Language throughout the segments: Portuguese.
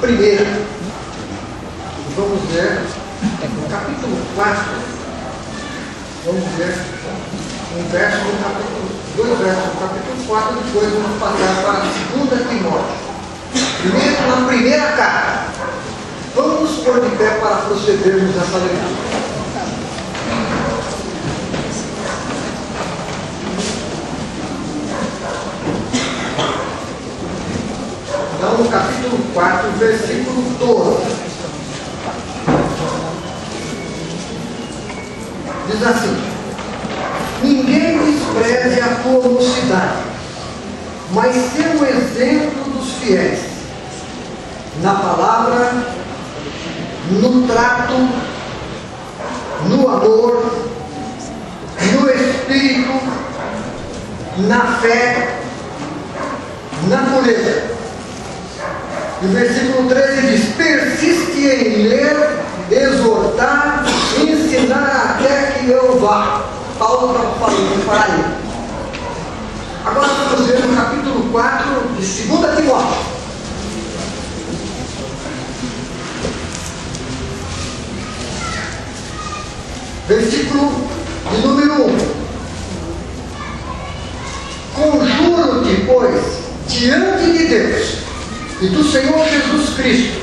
primeira. Vamos ver no capítulo 4. Vamos ver um verso no capítulo, dois versos no capítulo 4, depois vamos passar para a 2 Timóteo. Primeiro, na primeira carta. Vamos nos pôr de pé para procedermos essa leitura. Então, no capítulo 4, versículo 12. Diz assim: ninguém despreze a tua mocidade, mas ser um exemplo dos fiéis, na palavra, no trato, no amor, no espírito, na fé, na pureza. E o versículo 13 diz: persiste em ler, exortar, ensinar até que eu vá. Paulo está falando para ele. Agora vamos ver no capítulo 4 de 2 Timóteo. Versículo de número 1. Conjuro-te, pois, diante de Deus e do Senhor Jesus Cristo,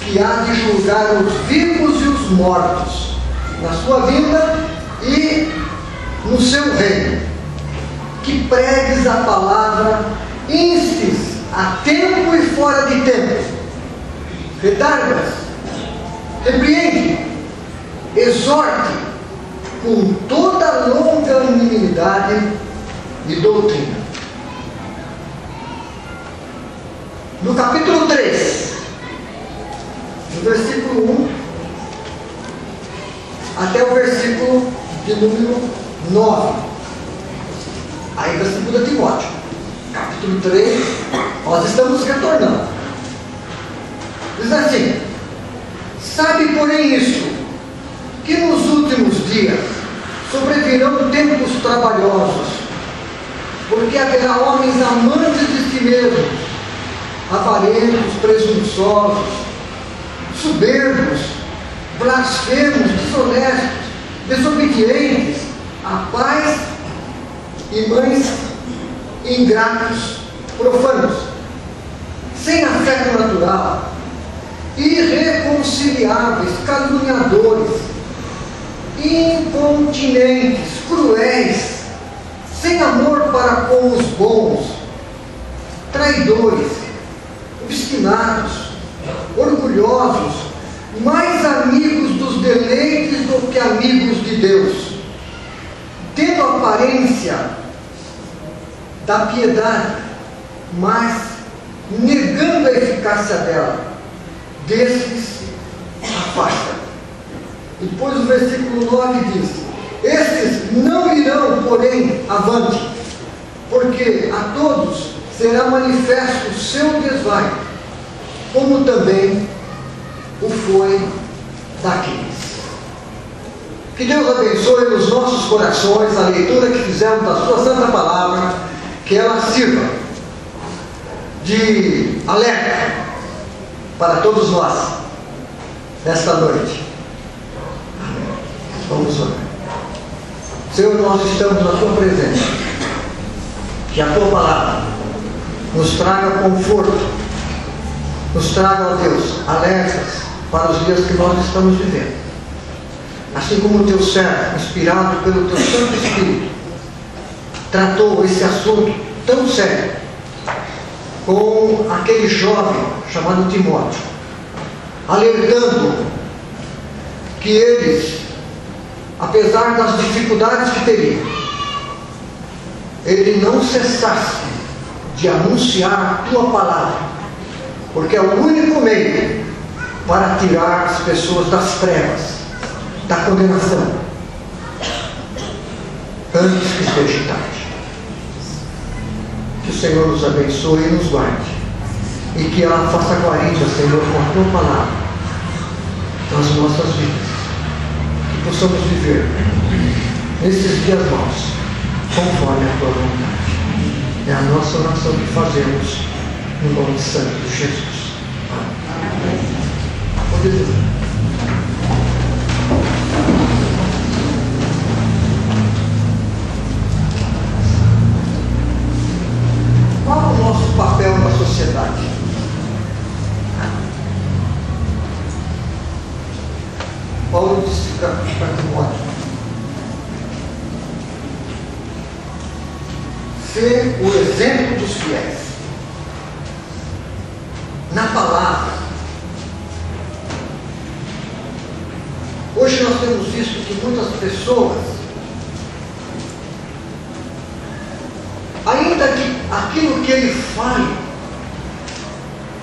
que há de julgar os vivos e os mortos, na sua vinda e no seu reino, que pregues a palavra, instes a tempo e fora de tempo, redargas, repreende, exorte com toda longanimidade e doutrina. No capítulo 3, do versículo 1 até o versículo de número 9, ainda 2 Timóteo, capítulo 3, nós estamos retornando. Diz assim: sabe, porém, isto, que nos últimos dias sobrevirão tempos trabalhosos, porque haverá homens amantes de si mesmos, avarentos, presunçosos, soberbos, blasfemos, desonestos, desobedientes a pais e mães, ingratos, profanos, sem afeto natural, irreconciliáveis, caluniadores, incontinentes, cruéis, sem amor para com os bons, traidores, obstinados, orgulhosos, mais amigos dos deleites do que amigos de Deus, tendo a aparência da piedade, mas negando a eficácia dela. Desses afasta. Depois o versículo 9 diz: estes não irão, porém, avante, porque a todos será manifesto o seu desvaio, como também o foi daqueles. Que Deus abençoe nos nossos corações a leitura que fizemos da sua santa palavra, que ela sirva de alerta para todos nós nesta noite. Amém. Vamos orar. Senhor, nós estamos na tua presença, que a tua palavra nos traga conforto, nos traga, ó Deus, alertas para os dias que nós estamos vivendo. Assim como o teu servo, inspirado pelo teu Santo Espírito, tratou esse assunto tão sério com aquele jovem chamado Timóteo, alertando que eles, apesar das dificuldades que teriam, ele não cessasse de anunciar a tua palavra, porque é o único meio para tirar as pessoas das trevas, da condenação, antes que esteja tarde. Que o Senhor nos abençoe e nos guarde, e que ela faça guarida, Senhor, com a tua palavra nas nossas vidas, que possamos viver nesses dias maus conforme a tua vontade. É a nossa oração que fazemos no nome santo de Jesus. Amém. de Deus. Qual é o nosso papel na sociedade? Paulo disse para Timóteo: ser o exemplo dos fiéis na palavra. Hoje nós temos visto que muitas pessoas, ainda que aquilo que ele fale,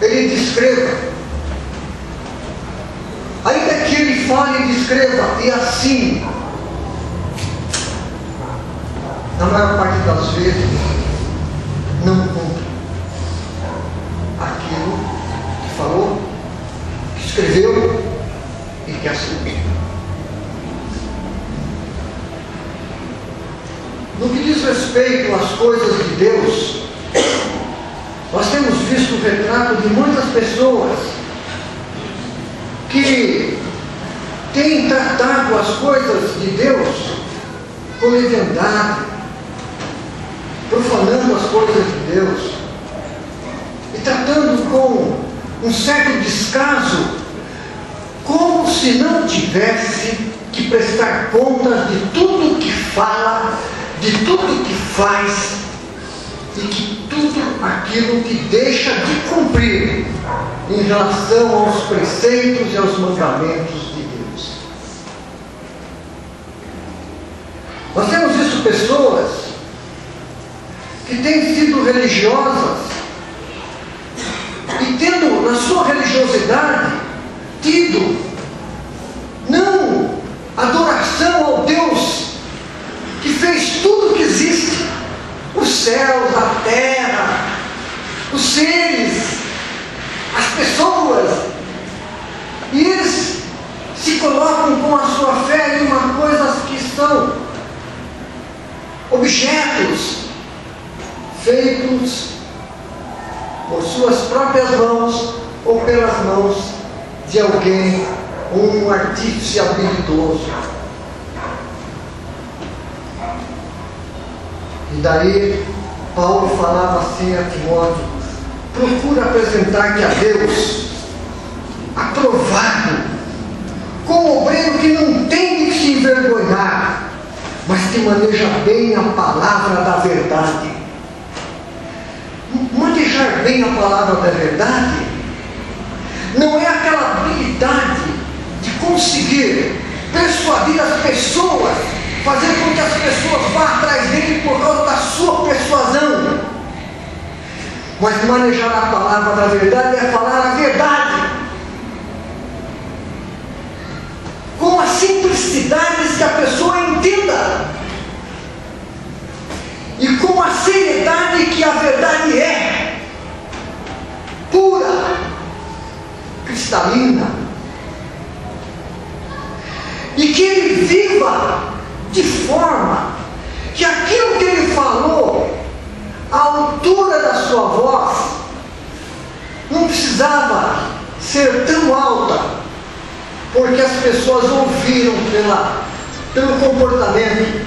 ele descreva, ainda que ele fale e descreva, e assim, na maior parte das vezes, não cumpre aquilo que falou, que escreveu e que assumiu. No que diz respeito às coisas de Deus, nós temos visto o retrato de muitas pessoas que têm tratado as coisas de Deus com leviandade, profanando as coisas de Deus e tratando com um certo descaso, como se não tivesse que prestar contas de tudo que fala, de tudo que faz e que tudo aquilo que deixa de cumprir em relação aos preceitos e aos mandamentos de Deus. Nós temos visto pessoas que têm sido religiosas e tendo na sua religiosidade tido não adoração ao Deus que fez tudo que existe, os céus, a terra, os seres, as pessoas, e eles se colocam com a sua fé em uma coisa que são objetos feitos por suas próprias mãos ou pelas mãos de alguém, um artífice habilidoso. E daí Paulo falava assim a Timóteo: procura apresentar-te a Deus aprovado, como obreiro que não tem de se envergonhar, mas que maneja bem a palavra da verdade. Manejar bem a palavra da verdade não é aquela habilidade de conseguir persuadir as pessoas, fazer com que as pessoas vá atrás dele por causa da sua persuasão. Mas manejar a palavra da verdade é falar a verdade com a simplicidade que a pessoa entenda e com a seriedade que a verdade é, pura, cristalina, e que ele viva de forma que aquilo que ele falou, a altura da sua voz, não precisava ser tão alta, porque as pessoas ouviram pelo comportamento,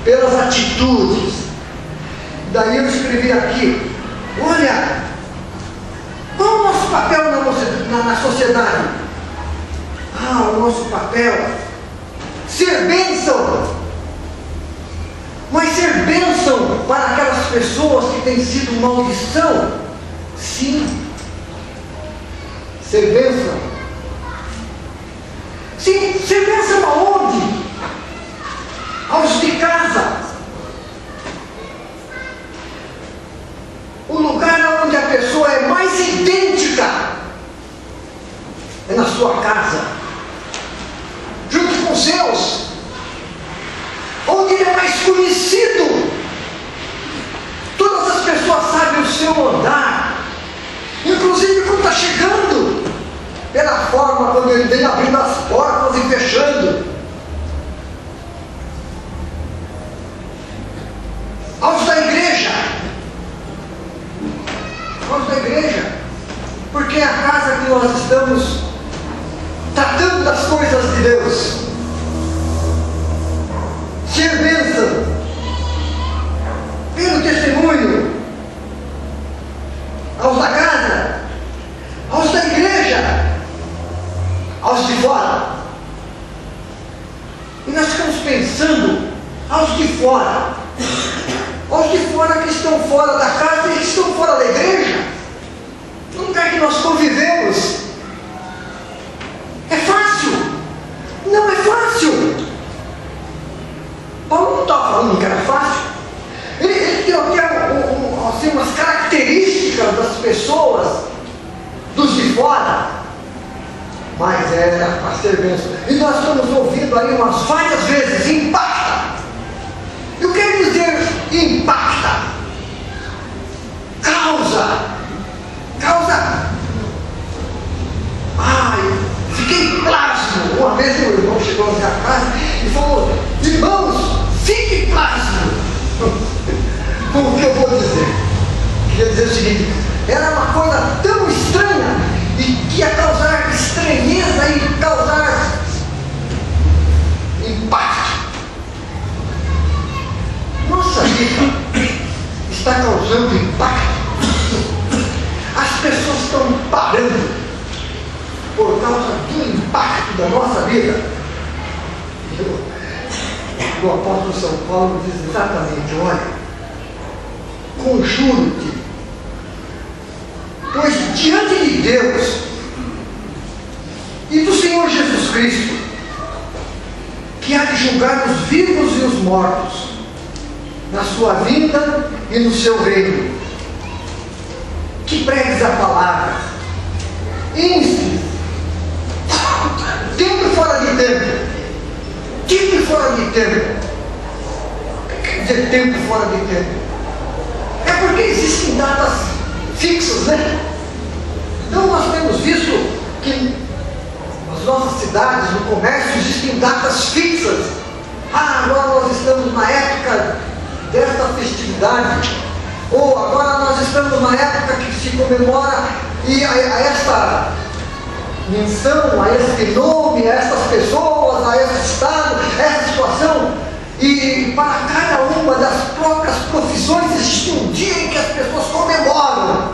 pelas atitudes. Daí eu escrevi aqui: olha, qual é o nosso papel na sociedade? O nosso papel, ser bênção. Mas ser bênção para aquelas pessoas que têm sido maldição? Sim. Ser bênção. Sim, ser bênção aonde? Aos de casa. O lugar onde a pessoa é mais idêntica é na sua casa, junto com os seus, onde ele é mais conhecido. Todas as pessoas sabem o seu andar, inclusive quando está chegando, pela forma quando ele vem abrindo as portas e fechando. Aos da igreja, porque é a casa que nós estamos tratando das coisas de Deus, ser bênção, pelo testemunho aos da casa, aos da igreja, aos de fora. E nós ficamos pensando aos de fora que estão fora da casa e que estão fora da igreja, no lugar que nós convivemos. É fácil? Não é fácil. Paulo não estava falando que era fácil. Ele deu até assim, umas características das pessoas, dos de fora, mas era para ser bênção. E nós estamos ouvindo aí umas várias vezes: impacta. Eu quero dizer impacta, causa. Ai, fiquei pasmo. Uma vez o irmão chegou na minha casa e falou: irmãos, fique pasmo. O que eu vou dizer? Queria dizer o seguinte: era uma coisa tão estranha e que ia causar estranheza e causar impacto. Nossa vida está causando impacto. As pessoas estão parando por causa do impacto da nossa vida. O apóstolo São Paulo diz exatamente: olha, conjuro-te, pois diante de Deus e do Senhor Jesus Cristo, que há de julgar os vivos e os mortos, na sua vinda e no seu reino, que pregues a palavra, instes, tempo e fora de tempo. Tempo e fora de tempo. O que quer dizer tempo e fora de tempo? É porque existem datas fixas, né? Então nós temos visto que nas nossas cidades, no comércio, existem datas fixas. Agora nós estamos na época desta festividade, ou agora nós estamos na época que se comemora e a esta menção, a este nome, a estas pessoas, a este estado, a esta situação. E para cada uma das próprias profissões existe um dia em que as pessoas comemoram.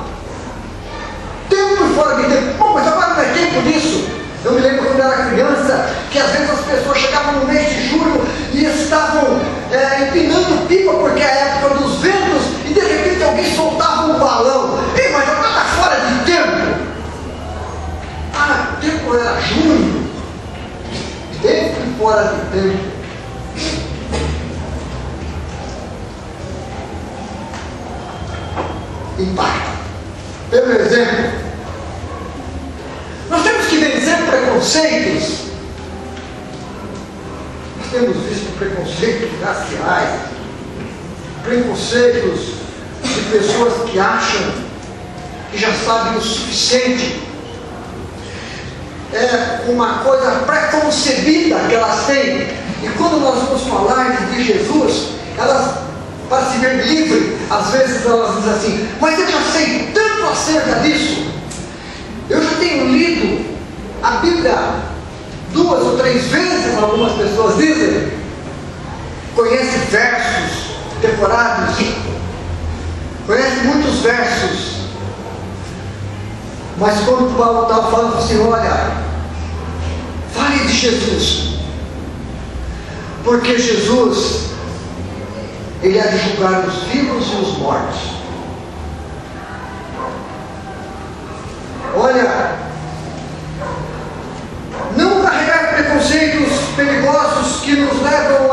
Tempo e fora de tempo. Bom, mas agora não é tempo disso. Eu me lembro quando eu era criança, que às vezes as pessoas chegavam no mês de julho e estavam empinando pipa, porque é a época dos ventos, e de repente alguém soltava um balão. Ei, mas agora está fora de tempo. Ah, o tempo era junho. Tempo e fora de tempo. Impacta. Pelo exemplo, nós temos que vencer preconceitos. Nós temos visto preconceitos raciais, preconceitos de pessoas que acham que já sabem o suficiente. É uma coisa preconcebida que elas têm. E quando nós vamos falar de Jesus, elas, para se ver livre, às vezes elas dizem assim: mas eu já sei tanto acerca disso. Eu já tenho lido a Bíblia 2 ou 3 vezes, algumas pessoas dizem. Conhece versos decorados, conhece muitos versos. Mas quando Paulo estava falando assim: olha, fale de Jesus, porque Jesus, Ele há de julgar os vivos e os mortos. Olha, não carregar preconceitos perigosos que nos levam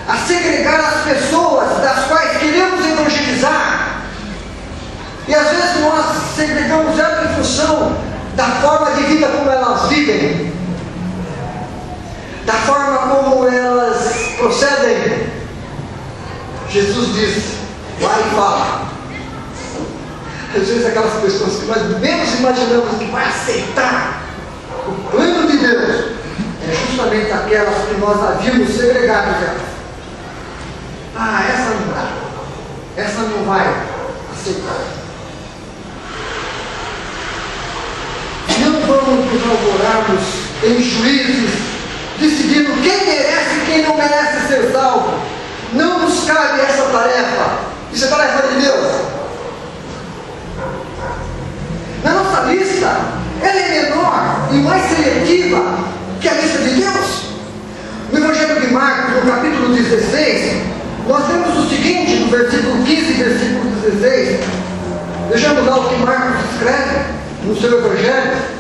a segregar as pessoas das quais queremos evangelizar. E às vezes nós segregamos elas em função da forma de vida como elas vivem, da forma como elas procedem. Jesus diz: vai e fala. Às vezes aquelas pessoas que nós menos imaginamos que vai aceitar o plano de Deus é justamente aquelas que nós havíamos segregado já. Ah, essa não dá, essa não vai aceitar. Não vamos nos alvorarmos em juízes, decidindo quem merece e quem não merece ser salvo. Não nos cabe essa tarefa. Isso é tarefa de Deus. Na nossa lista, ela é menor e mais seletiva que a lista de Deus. No Evangelho de Marcos, no capítulo 16, nós temos o seguinte, no versículo 15 e versículo 16. Deixamos lá o que Marcos escreve no seu Evangelho.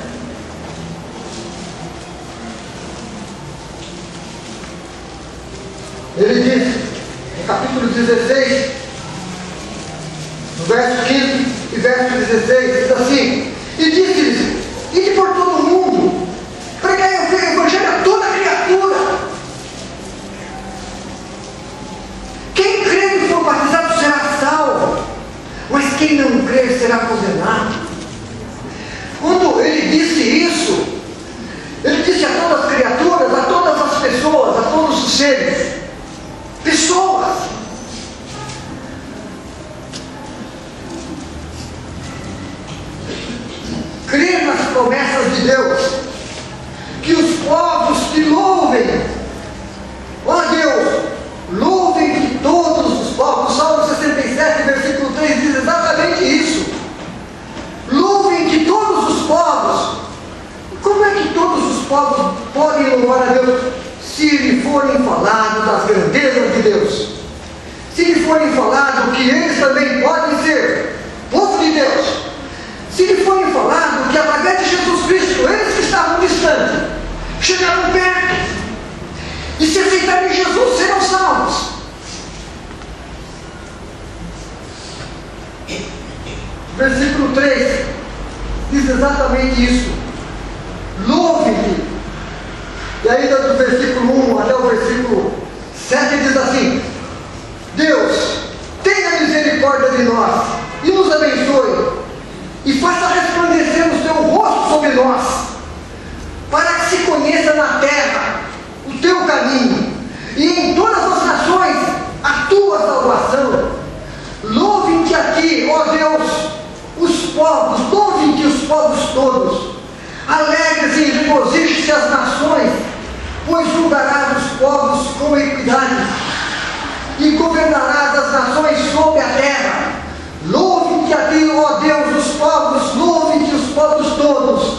Ele diz, no capítulo 16, no verso 15 e verso 16, diz assim: e disse-lhes: ide por todo o mundo, pregai o Evangelho a toda criatura. Quem crer e for batizado será salvo, mas quem não crer será condenado. Quando ele disse isso, ele disse a todas as criaturas, a todas as pessoas, a todos os seres. Pessoas. Crer nas promessas de Deus, que os povos te louvem. Ó Deus, louvem todos os povos. Salmo 67, versículo 3 diz exatamente isso. Louvem que todos os povos. Como é que todos os povos podem louvar a Deus? Se lhe forem falado das grandezas de Deus, se lhe forem falado que eles também podem ser povo de Deus, se lhe forem falado que através de Jesus Cristo, eles que estavam distantes, chegaram perto, e se aceitarem Jesus, serão salvos. Versículo 3 diz exatamente isso. Louve-te. E ainda do versículo 1 até o versículo 7 diz assim: Deus, tenha misericórdia de nós e nos abençoe, e faça resplandecer o seu rosto sobre nós, para que se conheça na terra o teu caminho, e em todas as nações a tua salvação. Louvem-te aqui, ó Deus, os povos, louvem-te os povos todos. Alegre-se e regozije-se as nações, pois julgarás os povos com equidade e governarás as nações sobre a terra. Louve-te a ti, ó Deus, os povos, louve-te os povos todos.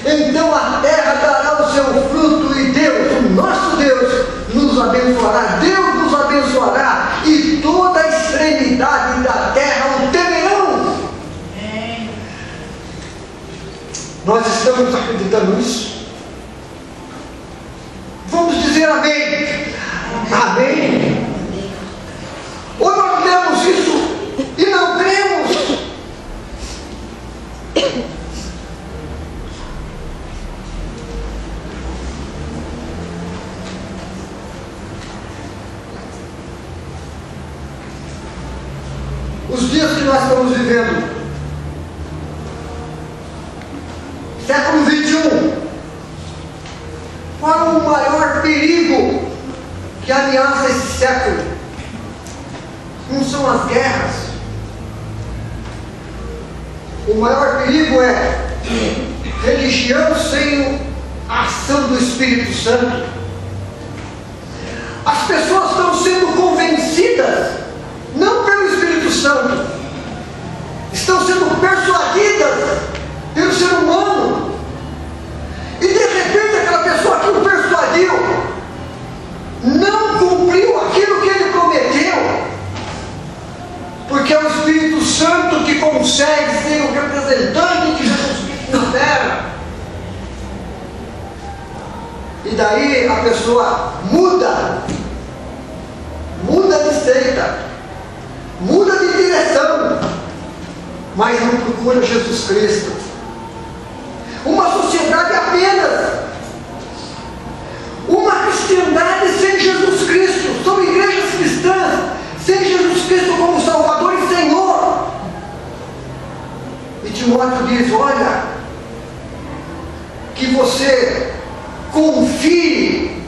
Então a terra dará o seu fruto e Deus, o nosso Deus, nos abençoará. Deus nos abençoará e toda a extremidade da terra o temerão. Nós estamos acreditando nisso? Vamos dizer amém. Amém. Ou nós temos isso e não cremos? Os dias que nós estamos vivendo, século 21, qual o maior perigo que ameaça esse século? Não são as guerras. O maior perigo é religião sem a ação do Espírito Santo. As pessoas estão sendo convencidas, não pelo Espírito Santo, estão sendo persuadidas pelo ser humano, e de repente aquela pessoa que o persuadiu não cumpriu aquilo que ele prometeu, porque é o Espírito Santo que consegue ser o representante de Jesus Cristo na terra. E daí a pessoa muda de seita, muda de direção, mas não procura Jesus Cristo. Uma sociedade apenas, uma cristandade sem Jesus Cristo, são igrejas cristãs sem Jesus Cristo como Salvador e Senhor. E Timóteo diz: olha, que você confie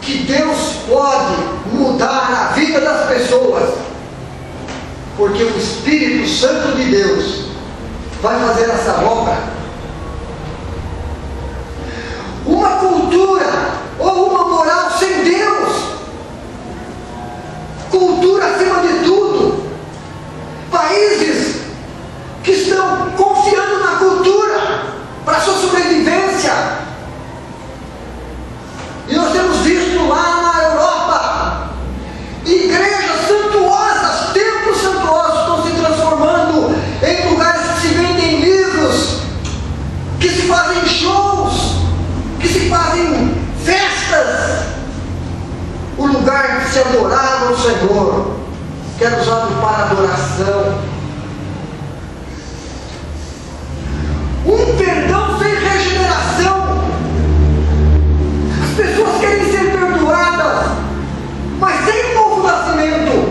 que Deus pode mudar a vida das pessoas, porque o Espírito Santo de Deus vai fazer essa obra. Senhor, quero usá-lo para adoração. Um perdão sem regeneração. As pessoas querem ser perdoadas, mas sem novo nascimento.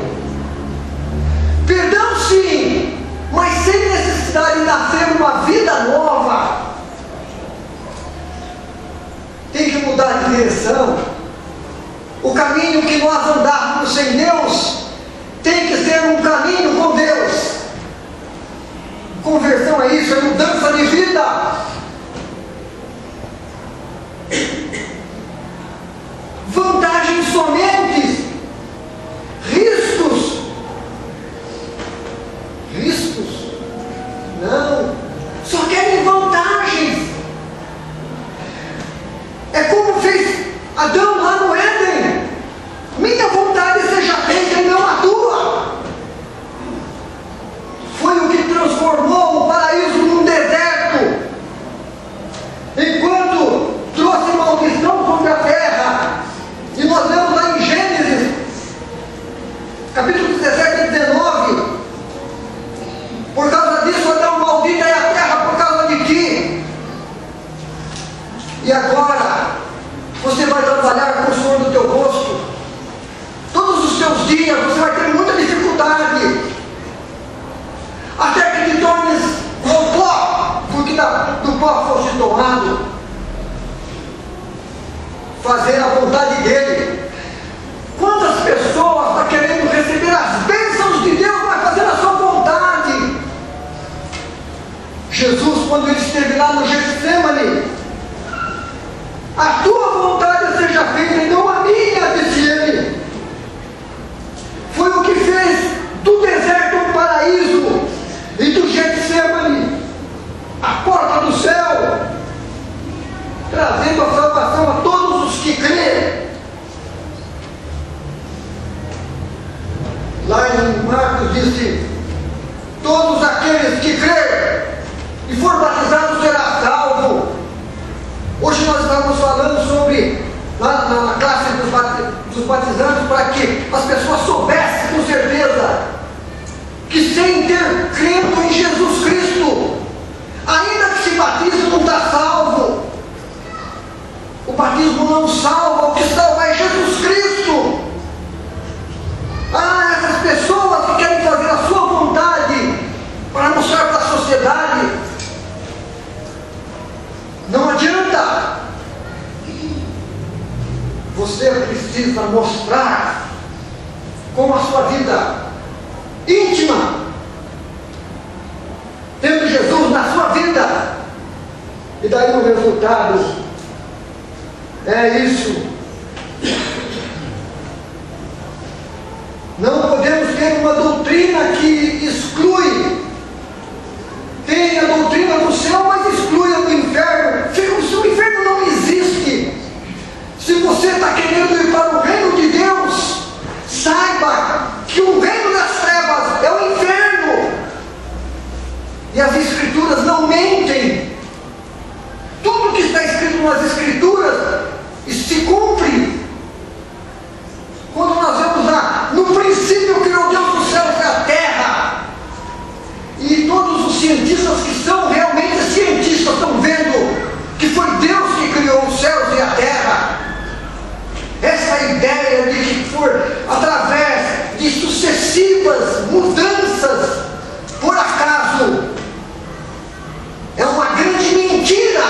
Perdão sim, mas sem necessidade de nascer uma vida nova. Tem que mudar de direção. O caminho que nós andarmos sem Deus tem que ser um caminho com Deus. Conversão é isso, é mudança de vida. Vantagens somente. Riscos. Não. Só querem vantagens. É como fez Adão lá no Éden. Minha vontade seja feita e não a tua. Foi o que transformou o paraíso num deserto. Enquanto trouxe maldição sobre a terra. E nós lemos lá em Gênesis, capítulo 17 e 19. Por causa disso, Adão, maldita é a terra por causa de ti. E agora, você vai trabalhar com o suor do teu rosto. Todos os teus dias você vai ter muita dificuldade. Até que te tornes o pó, porque do pó foste tomado. Fazer a vontade dele. Quantas pessoas estão querendo receber as bênçãos de Deus, mas fazer a sua vontade? Jesus, quando ele esteve lá no Getsemane, a tua vontade seja feita e não a minha, disse ele. Foi o que fez do deserto um paraíso e do Getsemane a porta do céu, trazendo a salvação a todos os que crêem. Lá em Marcos disse: todos aqueles que crêem e for batizado será salvo. Hoje nós estamos falando sobre, na classe dos batizantes, para que as pessoas soubessem com certeza que sem ter crendo em Jesus Cristo, ainda que se batize, não está salvo. O batismo não salva, o que salva é Jesus Cristo. Essas pessoas que querem fazer a sua vontade para mostrar para a sociedade, não adianta. Você precisa mostrar com a sua vida íntima, tendo Jesus na sua vida, e daí o resultado é isso. Não podemos ter uma doutrina que exclui. Tem a doutrina do céu, mas exclui a do inferno. Se o inferno não existe, se você está querendo ir para o reino de Deus, saiba que o reino das trevas é o inferno. E as escrituras não mentem. Tudo que está escrito nas escrituras se cumpre. Quando nós vemos lá, no princípio criou Deus os céus e a terra. E todos os cientistas que são realmente cientistas estão vendo que foi Deus que criou os céus e a terra. Essa ideia de que foi através de sucessivas mudanças, por acaso, é uma grande mentira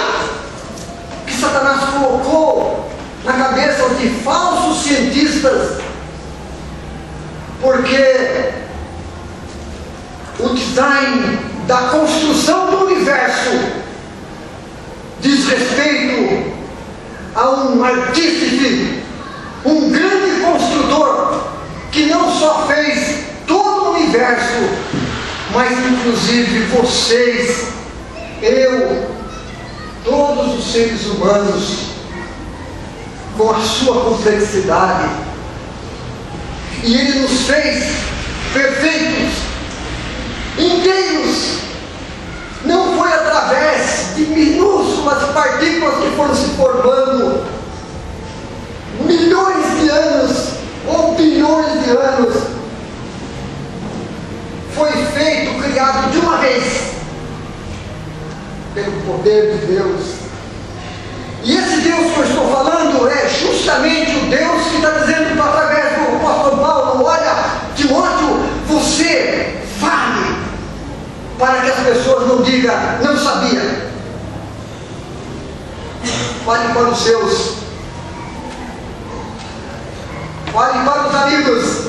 que Satanás colocou na cabeça de falsos cientistas, porque o design da construção do universo diz respeito a um artífice, um grande construtor, que não só fez todo o universo, mas inclusive vocês, eu, todos os seres humanos, com a sua complexidade. E Ele nos fez perfeitos, inteiros. Não foi através de minúsculas partículas que foram se formando milhões de anos ou bilhões de anos, foi feito, criado de uma vez, pelo poder de Deus. E esse Deus que eu estou falando é justamente o Deus que está dizendo através do apóstolo Paulo: olha, Timóteo, você fale, para que as pessoas não digam, não sabia. Fale para os seus, fale para os amigos,